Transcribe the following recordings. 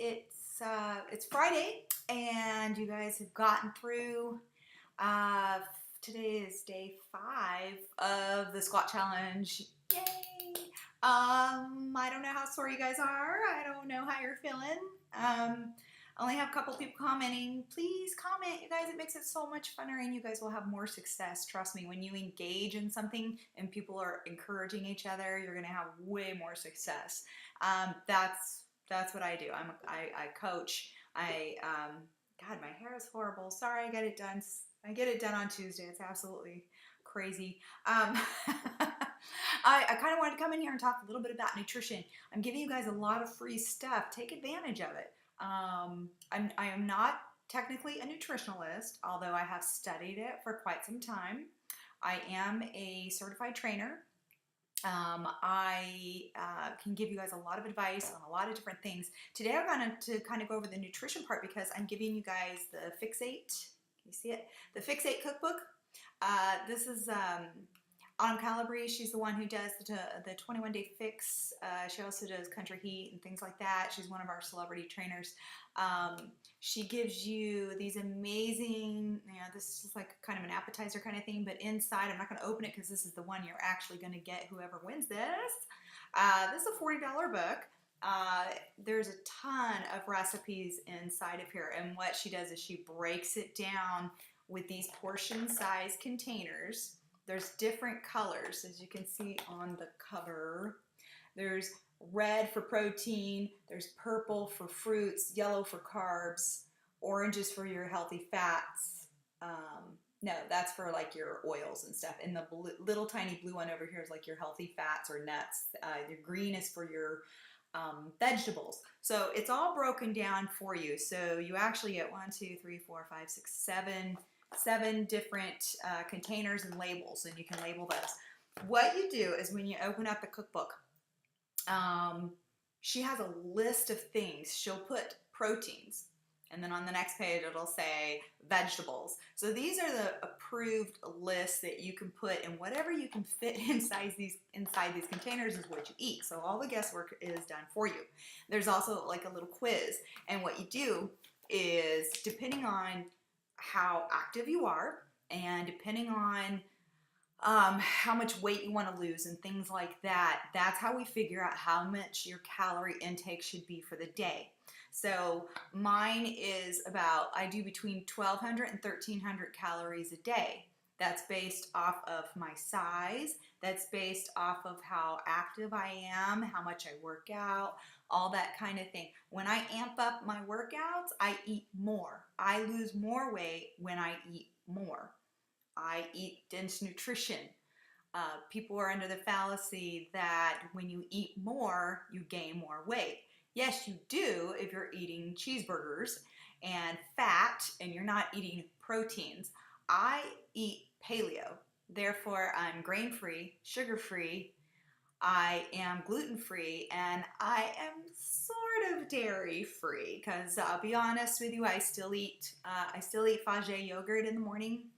it's Friday, and you guys have gotten through. Uh, Today is day 5 of the squat challenge. Yay! I don't know how sore you guys are. I don't know how you're feeling. I only have a couple people commenting. Please comment, you guys. It makes it so much funner, and you guys will have more success. Trust me, when you engage in something and people are encouraging each other, you're gonna have way more success. That's what I do. I coach. God, my hair is horrible. Sorry, I get it done. I get it done on Tuesday. It's absolutely crazy. I kind of wanted to come in here and talk a little bit about nutrition. I'm giving you guys a lot of free stuff. Take advantage of it. I am not technically a nutritionalist, although I have studied it for quite some time. I am a certified trainer. I can give you guys a lot of advice on a lot of different things. Today I'm going to kind of go over the nutrition part because I'm giving you guys the Fix8. Can you see it? The Fix8 cookbook. This is Autumn Calabrese. She's the one who does the 21-day fix. She also does Country Heat and things like that. She's one of our celebrity trainers. She gives you these amazing, this is like kind of an appetizer kind of thing, but inside, I'm not going to open it because this is the one you're actually going to get whoever wins this. This is a $40 book. There's a ton of recipes inside of here, and what she does is she breaks it down with these portion size containers. There's different colors, as you can see on the cover. There's red for protein, there's purple for fruits, yellow for carbs, orange is for your healthy fats. No, that's for like your oils and stuff. And the little tiny blue one over here is like your healthy fats or nuts. The green is for your vegetables. So it's all broken down for you. So you actually get 7 different containers and labels, and you can label those. What you do is when you open up the cookbook, she has a list of things. She'll put proteins, and then on the next page it'll say vegetables. So these are the approved lists that you can put, and whatever you can fit inside these containers is what you eat. So all the guesswork is done for you. There's also like a little quiz, and what you do is, depending on how active you are and depending on how much weight you want to lose and things like that, that's how we figure out how much your calorie intake should be for the day. So mine is I do between 1,200 and 1,300 calories a day. That's based off of my size. That's based off of how active I am, how much I work out, all that kind of thing. When I amp up my workouts, I eat more. I lose more weight when I eat more. I eat dense nutrition. People are under the fallacy that when you eat more, you gain more weight. Yes, you do if you're eating cheeseburgers and fat and you're not eating proteins. I eat paleo. Therefore, I'm grain-free, sugar-free, I am gluten-free, and I am sort of dairy-free because I'll be honest with you, I still eat Fage yogurt in the morning.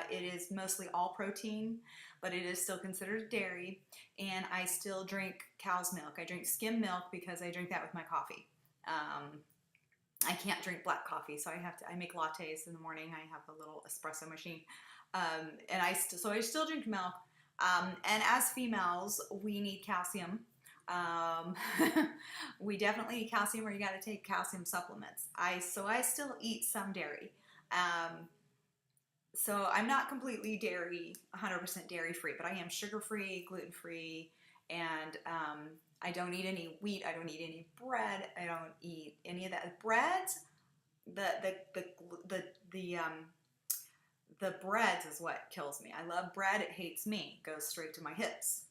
It is mostly all protein, but it is still considered dairy, and I still drink cow's milk. I drink skim milk because I drink that with my coffee. I can't drink black coffee, so I make lattes in the morning. I have a little espresso machine, and I still drink milk. And as females, we need calcium. We definitely need calcium, or you got to take calcium supplements. So I still eat some dairy. So I'm not completely 100% dairy free, but I am sugar free, gluten free, and I don't eat any wheat. I don't eat any bread. I don't eat any of that. Breads, the breads is what kills me. I love bread. It hates me. It goes straight to my hips.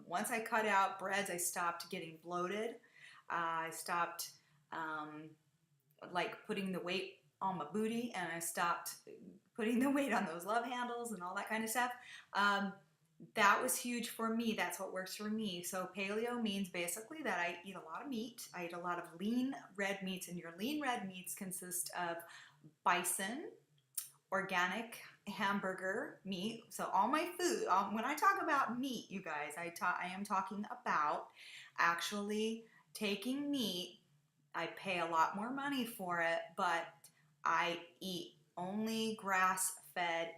Once I cut out breads, I stopped getting bloated. I stopped like putting the weight on my booty, and I stopped putting the weight on those love handles and all that kind of stuff. That was huge for me. That's what works for me. So paleo means basically that I eat a lot of meat. I eat a lot of lean red meats, and your lean red meats consist of bison, organic hamburger meat. So all my food, when I talk about meat, you guys, I am talking about actually taking meat I pay a lot more money for it, but I eat only grass-fed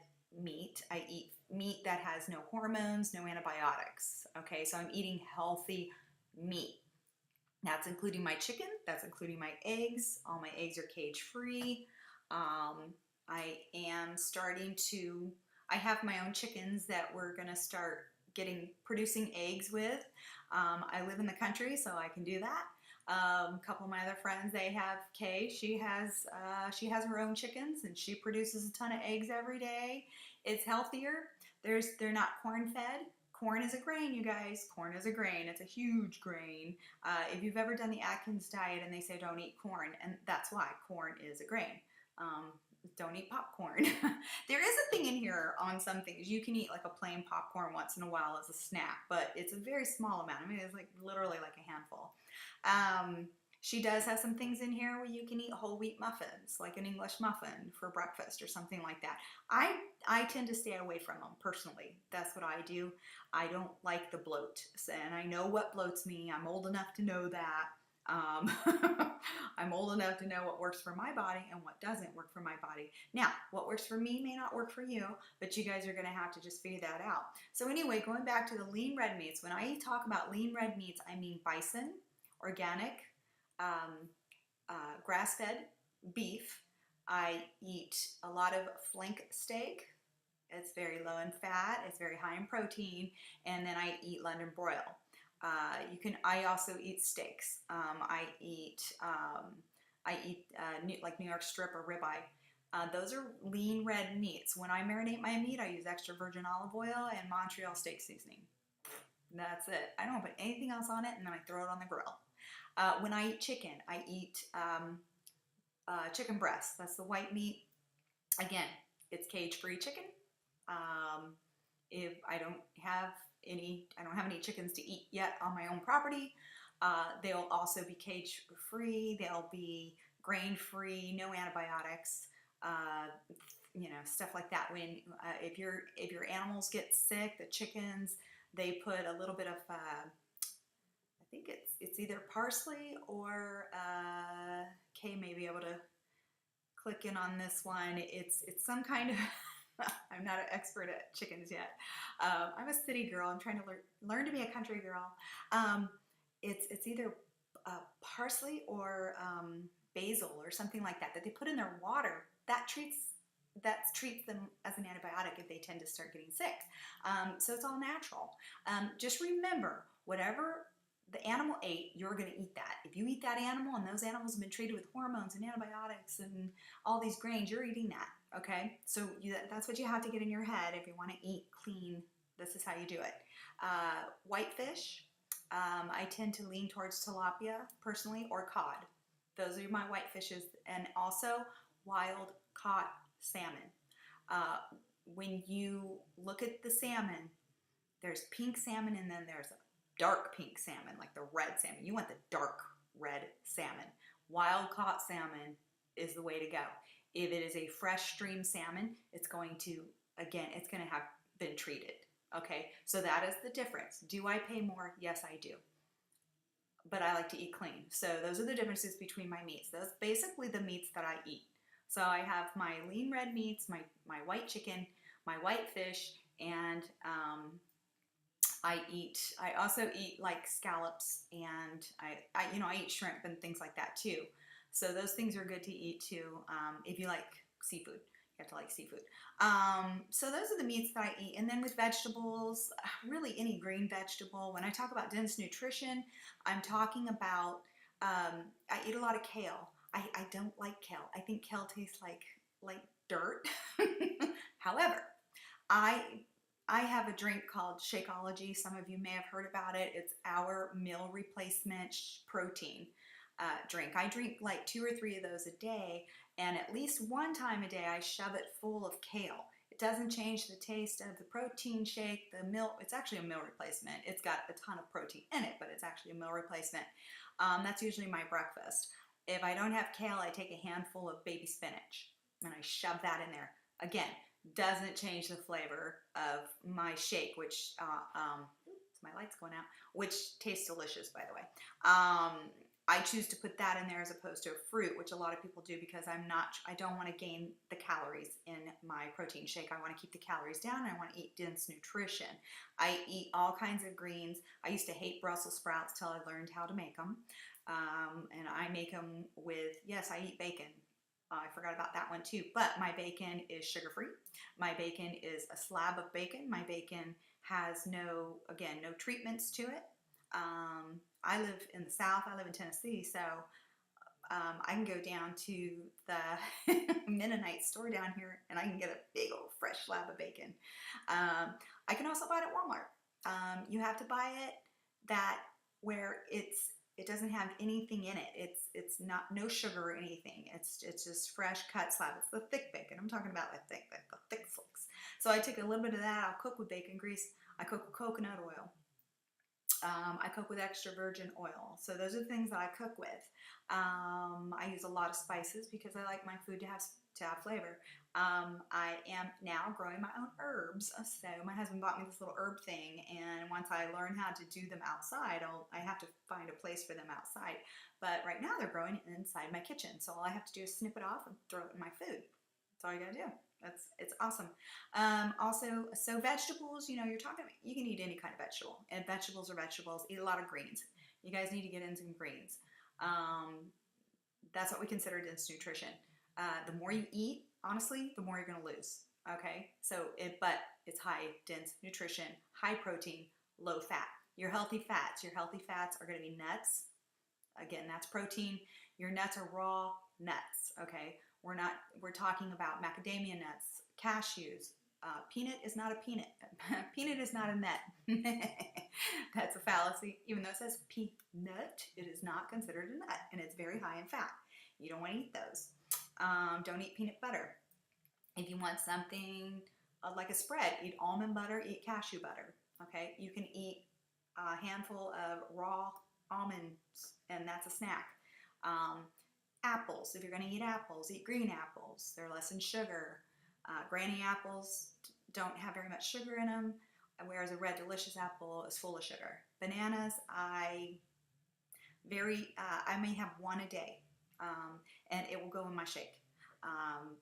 meat. I eat meat that has no hormones, no antibiotics. Okay, so I'm eating healthy meat. That's including my chicken, that's including my eggs. All my eggs are cage-free. I am starting to, I have my own chickens that we're gonna start producing eggs with. I live in the country, so I can do that. A couple of my other friends, they have Kay. She has her own chickens, and she produces a ton of eggs every day. It's healthier. They're not corn fed. Corn is a grain, you guys. Corn is a grain. It's a huge grain. If you've ever done the Atkins diet and they say don't eat corn, and that's why corn is a grain. Don't eat popcorn. There is a thing in here on some things. You can eat like a plain popcorn once in a while as a snack, but it's a very small amount. I mean, it's like literally like a handful. She does have some things in here where you can eat whole wheat muffins, like an English muffin for breakfast or something like that. I tend to stay away from them personally. That's what I do. I don't like the bloat, and I know what bloats me. I'm old enough to know that. I'm old enough to know what works for my body and what doesn't work for my body. Now, what works for me may not work for you, but you guys are going to have to just figure that out. So anyway, going back to the lean red meats, when I talk about lean red meats, I mean bison, organic, grass-fed beef. I eat a lot of flank steak. It's very low in fat, it's very high in protein, and then I eat London broil. I also eat steaks. I eat like New York strip or ribeye. Those are lean red meats. When I marinate my meat, I use extra virgin olive oil and Montreal steak seasoning. That's it. I don't put anything else on it, and then I throw it on the grill. When I eat chicken, I eat chicken breast. That's the white meat. Again, it's cage-free chicken. If I don't have any chickens to eat yet on my own property. They'll also be cage-free. They'll be grain-free, no antibiotics. Stuff like that. When if your animals get sick, the chickens, they put a little bit of I think it's either parsley or Kay may be able to click in on this one. It's some kind of I'm not an expert at chickens yet. I'm a city girl. I'm trying to learn to be a country girl. It's either parsley or basil or something like that they put in their water. That treats them as an antibiotic if they tend to start getting sick. So it's all natural. Just remember, whatever the animal ate, you're going to eat that. If you eat that animal and those animals have been treated with hormones and antibiotics and all these grains, you're eating that. Okay, so that's what you have to get in your head if you want to eat clean. This is how you do it. Whitefish, I tend to lean towards tilapia personally, or cod. Those are my white fishes, and also wild caught salmon. When you look at the salmon, there's pink salmon and then there's a dark pink salmon, like the red salmon. You want the dark red salmon. Wild caught salmon is the way to go. If it is a fresh stream salmon, it's going to have been treated. Okay, so that is the difference. Do I pay more? Yes, I do. But I like to eat clean. So those are the differences between my meats. Those are basically the meats that I eat. So I have my lean red meats, my white chicken, my white fish, and I also eat like scallops, and I eat shrimp and things like that too. So those things are good to eat too. If you like seafood, you have to like seafood. So those are the meats that I eat. And then with vegetables, really any green vegetable. When I talk about dense nutrition, I'm talking about, I eat a lot of kale. I don't like kale. I think kale tastes like dirt. However, I have a drink called Shakeology. Some of you may have heard about it. It's our meal replacement protein drink. I drink like 2 or 3 of those a day, and at least one time a day I shove it full of kale. It doesn't change the taste of the protein shake. It's actually a meal replacement. It's got a ton of protein in it, but it's actually a meal replacement. That's usually my breakfast. If I don't have kale, I take a handful of baby spinach and I shove that in there. Again, doesn't change the flavor of my shake, which my light's going out, which tastes delicious, by the way. I choose to put that in there as opposed to a fruit, which a lot of people do because I don't want to gain the calories in my protein shake. I want to keep the calories down. I want to eat dense nutrition. I eat all kinds of greens. I used to hate Brussels sprouts till I learned how to make them. And I make them with, yes, I eat bacon. I forgot about that one too, but my bacon is sugar-free. My bacon is a slab of bacon. My bacon has no treatments to it. I live in the South. I live in Tennessee, so I can go down to the Mennonite store down here and I can get a big old fresh slab of bacon. I can also buy it at Walmart. You have to buy it that where it doesn't have anything in it. It's not no sugar or anything. It's just fresh cut slab. It's the thick bacon. I'm talking about the thick flakes. So I take a little bit of that. I'll cook with bacon grease. I cook with coconut oil. I cook with extra virgin oil. So those are the things that I cook with. I use a lot of spices because I like my food to have flavor. I am now growing my own herbs. So my husband bought me this little herb thing, and once I learn how to do them outside, I have to find a place for them outside. But right now they're growing inside my kitchen. So all I have to do is snip it off and throw it in my food. That's all you gotta do. It's awesome. Also, so vegetables, you can eat any kind of vegetable, and vegetables are vegetables. Eat a lot of greens. You guys need to get into some greens. That's what we consider dense nutrition. The more you eat, honestly, the more you're going to lose. Okay, but it's high dense nutrition, high protein, low fat. Your healthy fats are going to be nuts. Again, that's protein. Your nuts are raw nuts. Okay, we're talking about macadamia nuts, cashews. Peanut is not a peanut. Peanut is not a nut. That's a fallacy. Even though it says peanut, it is not considered a nut, and it's very high in fat. You don't want to eat those. Don't eat peanut butter. If you want something like a spread, eat almond butter, eat cashew butter. Okay, you can eat a handful of raw almonds, and that's a snack. Apples, if you're going to eat apples, eat green apples. They're less in sugar. Granny apples don't have very much sugar in them, whereas a red delicious apple is full of sugar. Bananas, I may have one a day, and it will go in my shake.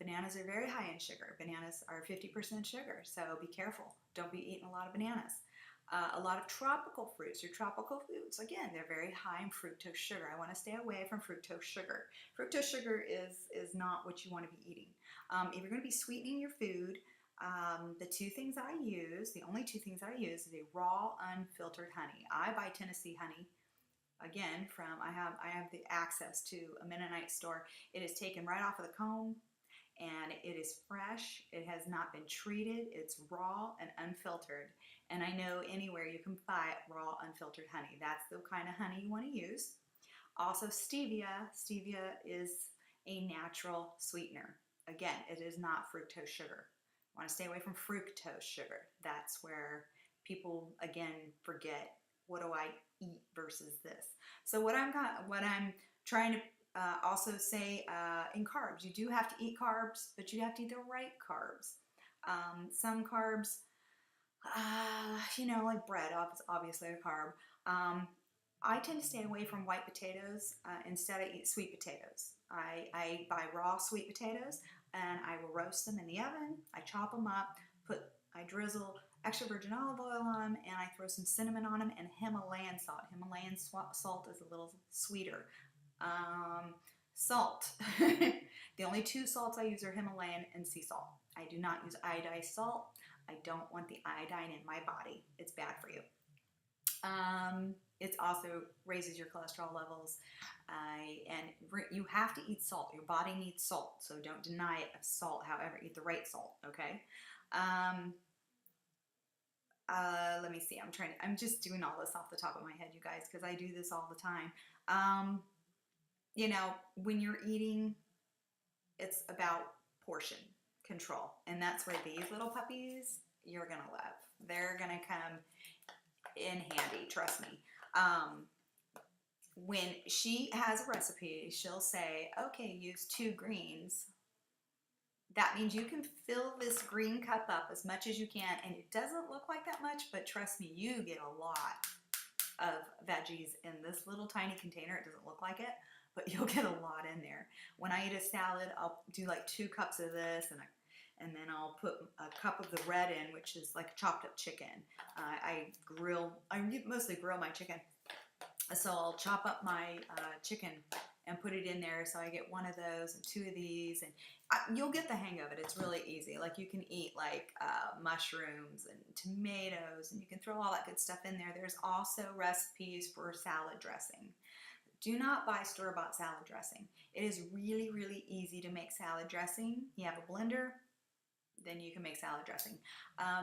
Bananas are very high in sugar. Bananas are 50% sugar, so be careful. Don't be eating a lot of bananas. A lot of tropical fruits. Your tropical foods, again, they're very high in fructose sugar. I want to stay away from fructose sugar. Fructose sugar is not what you want to be eating. If you're going to be sweetening your food, the only two things I use is a raw, unfiltered honey. I buy Tennessee honey. Again, I have the access to a Mennonite store. It is taken right off of the comb, and it is fresh. It has not been treated. It's raw and unfiltered. And I know anywhere you can buy raw, unfiltered honey. That's the kind of honey you want to use. Also, stevia. Stevia is a natural sweetener. Again, it is not fructose sugar. I want to stay away from fructose sugar. That's where people, again, forget, what do I eat versus this? So what I'm trying to also say in carbs, you do have to eat carbs, but you have to eat the right carbs. Some carbs, like bread, obviously a carb. I tend to stay away from white potatoes. Instead, I eat sweet potatoes. I buy raw sweet potatoes, and I will roast them in the oven. I chop them up, I drizzle extra virgin olive oil on them, and I throw some cinnamon on them and Himalayan salt. Himalayan salt is a little sweeter. Salt. The only two salts I use are Himalayan and sea salt. I do not use iodized salt. I don't want the iodine in my body. It's bad for you. It also raises your cholesterol levels. And you have to eat salt. Your body needs salt, so don't deny it of salt. However, eat the right salt, okay? Let me see. I'm just doing all this off the top of my head, you guys, because I do this all the time. When you're eating, it's about portion control, and that's where these little puppies you're gonna love. They're gonna come in handy, trust me. When she has a recipe, she'll say, okay, use 2 greens. That means you can fill this green cup up as much as you can, and it doesn't look like that much, but trust me, you get a lot of veggies in this little tiny container. It doesn't look like it, but you'll get a lot in there. When I eat a salad, I'll do like 2 cups of this, and then I'll put a cup of the red in, which is like chopped up chicken. I mostly grill my chicken. So I'll chop up my chicken and put it in there. So I get 1 of those and 2 of these, and you'll get the hang of it. It's really easy. Like you can eat like mushrooms and tomatoes, and you can throw all that good stuff in there. There's also recipes for salad dressing. Do not buy store-bought salad dressing. It is really, really easy to make salad dressing. You have a blender, then you can make salad dressing.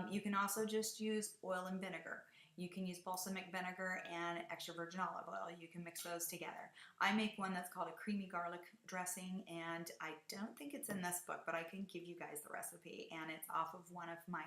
You can also just use oil and vinegar. You can use balsamic vinegar and extra virgin olive oil. You can mix those together. I make one that's called a creamy garlic dressing, and I don't think it's in this book, but I can give you guys the recipe, and it's off of one of my,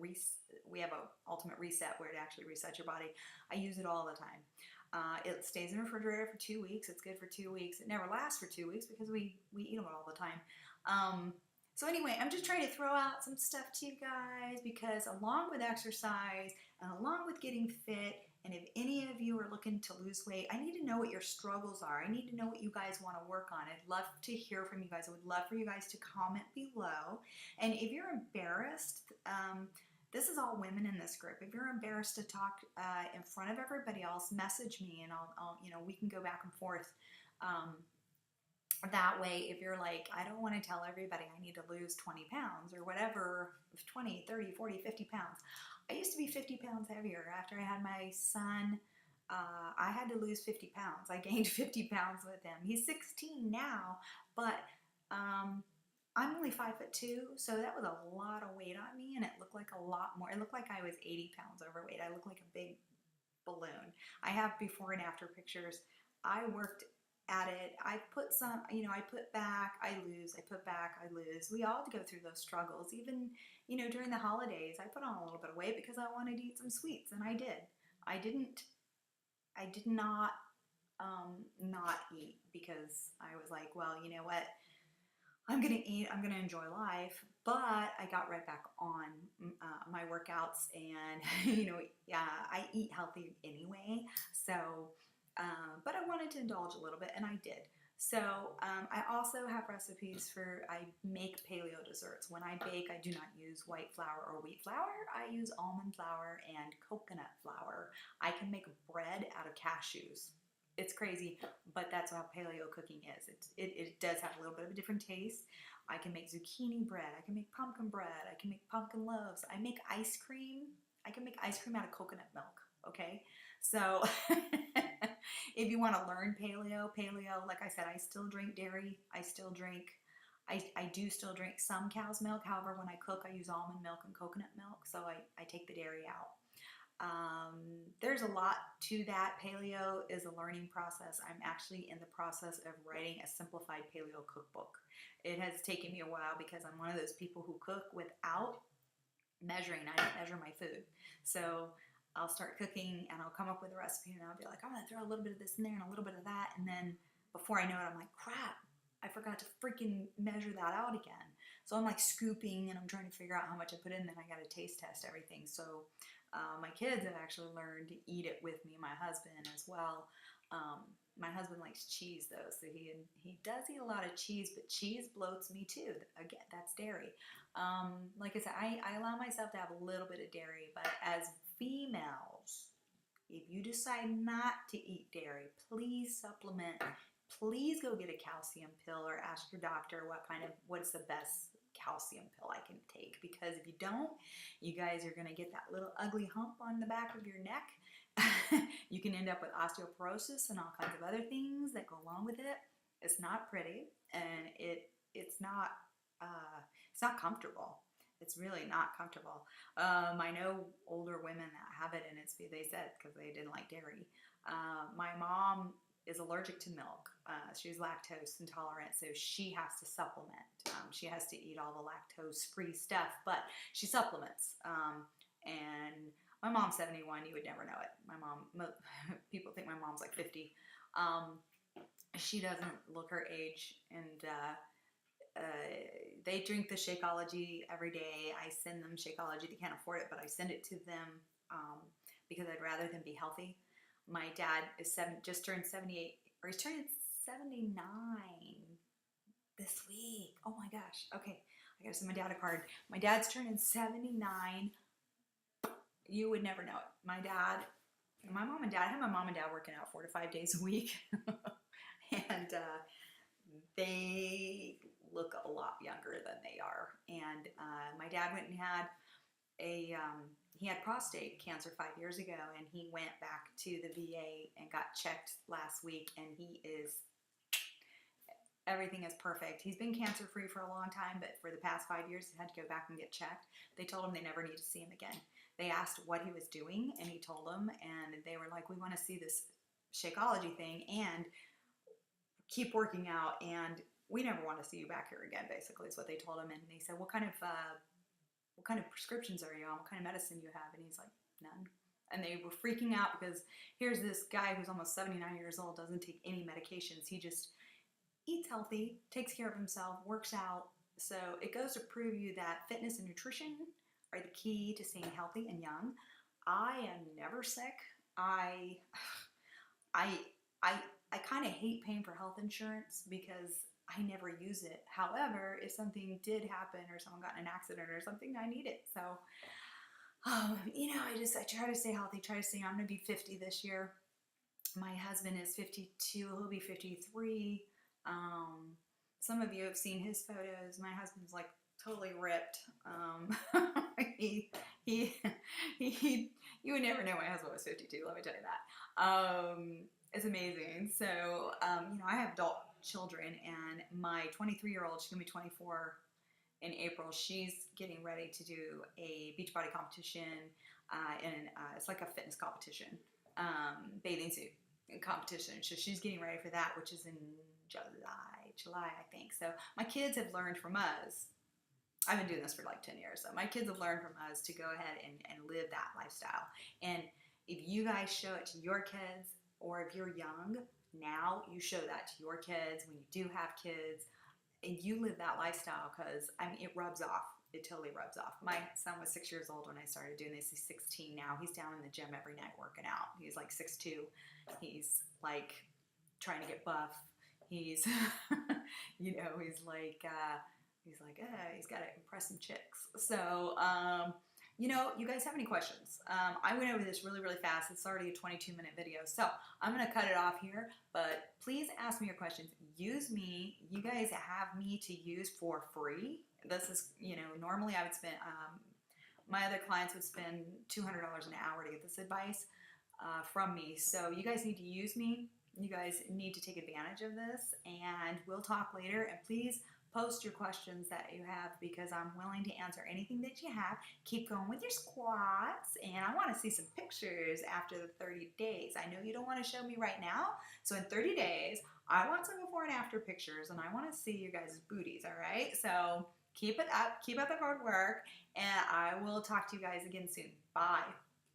we have a Ultimate Reset where it actually resets your body. I use it all the time. It stays in the refrigerator for 2 weeks. It's good for 2 weeks. It never lasts for 2 weeks because we eat them all the time. So anyway, I'm just trying to throw out some stuff to you guys because along with exercise and along with getting fit, and if any of you are looking to lose weight, I need to know what your struggles are. I need to know what you guys want to work on. I'd love to hear from you guys. I would love for you guys to comment below. And if you're embarrassed, this is all women in this group. If you're embarrassed to talk in front of everybody else, message me, and I'll we can go back and forth. That way, if you're like, I don't want to tell everybody I need to lose 20 pounds or whatever, 20, 30, 40, 50 pounds. I used to be 50 pounds heavier. After I had my son, I had to lose 50 pounds. I gained 50 pounds with him. He's 16 now, but I'm only 5'2", so that was a lot of weight on me, and it looked like a lot more. It looked like I was 80 pounds overweight. I looked like a big balloon. I have before and after pictures. I worked at it. I put some, I put back, I lose, I put back, I lose. We all go through those struggles. Even, during the holidays, I put on a little bit of weight because I wanted to eat some sweets, and I did. I did not not eat because I was like, well, you know what? I'm going to eat, I'm going to enjoy life, but I got right back on my workouts, and, yeah, I eat healthy anyway, so but I wanted to indulge a little bit, and I did. So I also have recipes I make paleo desserts. When I bake, I do not use white flour or wheat flour. I use almond flour and coconut flour. I can make bread out of cashews. It's crazy, but that's how paleo cooking is. It does have a little bit of a different taste. I can make zucchini bread. I can make pumpkin bread. I can make pumpkin loaves. I make ice cream. I can make ice cream out of coconut milk, okay? So if you want to learn paleo, like I said, I still drink dairy. I do still drink some cow's milk. However, when I cook, I use almond milk and coconut milk, so I take the dairy out. There's a lot to that. Paleo is a learning process. I'm actually in the process of writing a simplified paleo cookbook. It has taken me a while because I'm one of those people who cook without measuring. I don't measure my food. So I'll start cooking and I'll come up with a recipe and I'll be like, I'm going to throw a little bit of this in there and a little bit of that. And then before I know it, I'm like, crap, I forgot to freaking measure that out again. So I'm like scooping and I'm trying to figure out how much I put in, then I got to taste test everything. So my kids have actually learned to eat it with me, my husband as well. My husband likes cheese though, so he does eat a lot of cheese, but cheese bloats me too. Again, that's dairy. Like I said, I allow myself to have a little bit of dairy, but as females, if you decide not to eat dairy, please supplement. Please go get a calcium pill or ask your doctor what's the best calcium pill I can take, because if you don't, you guys are going to get that little ugly hump on the back of your neck. You can end up with osteoporosis and all kinds of other things that go along with it. It's not pretty, and it's not comfortable. It's really not comfortable. I know older women that have it, and they said because they didn't like dairy. My mom is allergic to milk. She's lactose intolerant, so she has to supplement. She has to eat all the lactose-free stuff, but she supplements. And my mom's 71. You would never know it. My mom, people think my mom's like 50. She doesn't look her age, and they drink the Shakeology every day. I send them Shakeology. They can't afford it, but I send it to them because I'd rather them be healthy. My dad is just turned 78, or he's turning 79 this week. Oh my gosh. Okay, I gotta send my dad a card. My dad's turning 79. You would never know it. My dad, my mom and dad, I have my mom and dad working out 4 to 5 days a week. And they look a lot younger than they are. And my dad went and had he had prostate cancer 5 years ago, and he went back to the VA and got checked last week, and everything is perfect. He's been cancer free for a long time, but for the past 5 years, he had to go back and get checked. They told him they never need to see him again. They asked what he was doing, and he told them, and they were like, we want to see this Shakeology thing and keep working out, and we never want to see you back here again, basically is what they told him. And they said, what kind of prescriptions are you on? What kind of medicine do you have? And he's like, none. And they were freaking out because here's this guy who's almost 79 years old, doesn't take any medications. He just eats healthy, takes care of himself, works out. So it goes to prove you that fitness and nutrition are the key to staying healthy and young. I am never sick. I kind of hate paying for health insurance because I never use it. However, if something did happen or someone got in an accident or something, I need it. So, I try to stay healthy, I'm going to be 50 this year. My husband is 52. He'll be 53. Some of you have seen his photos. My husband's like totally ripped. You would never know my husband was 52. Let me tell you that. It's amazing. So, I have adult children, and my 23-year-old, she's gonna be 24 in April. She's getting ready to do a Beachbody competition, and it's like a fitness competition, bathing suit competition. So she's getting ready for that, which is in July, I think. So my kids have learned from us. I've been doing this for like 10 years. So my kids have learned from us to go ahead and live that lifestyle. And if you guys show it to your kids, or if you're young, now you show that to your kids when you do have kids, and you live that lifestyle, because it rubs off. It totally rubs off. My son was 6 years old when I started doing this. He's 16 now. He's down in the gym every night working out. He's like 6'2". He's like trying to get buff. He's, he's got to impress some chicks. So, you guys have any questions? I went over this really, really fast. It's already a 22-minute video. So I'm going to cut it off here, but please ask me your questions. Use me. You guys have me to use for free. This is, normally I would spend, my other clients would spend $200 an hour to get this advice from me. So you guys need to use me. You guys need to take advantage of this, and we'll talk later. And please post your questions that you have, because I'm willing to answer anything that you have. Keep going with your squats, and I want to see some pictures after the 30 days. I know you don't want to show me right now, so in 30 days, I want some before and after pictures, and I want to see you guys' booties, all right? So keep it up, keep up the hard work, and I will talk to you guys again soon. Bye.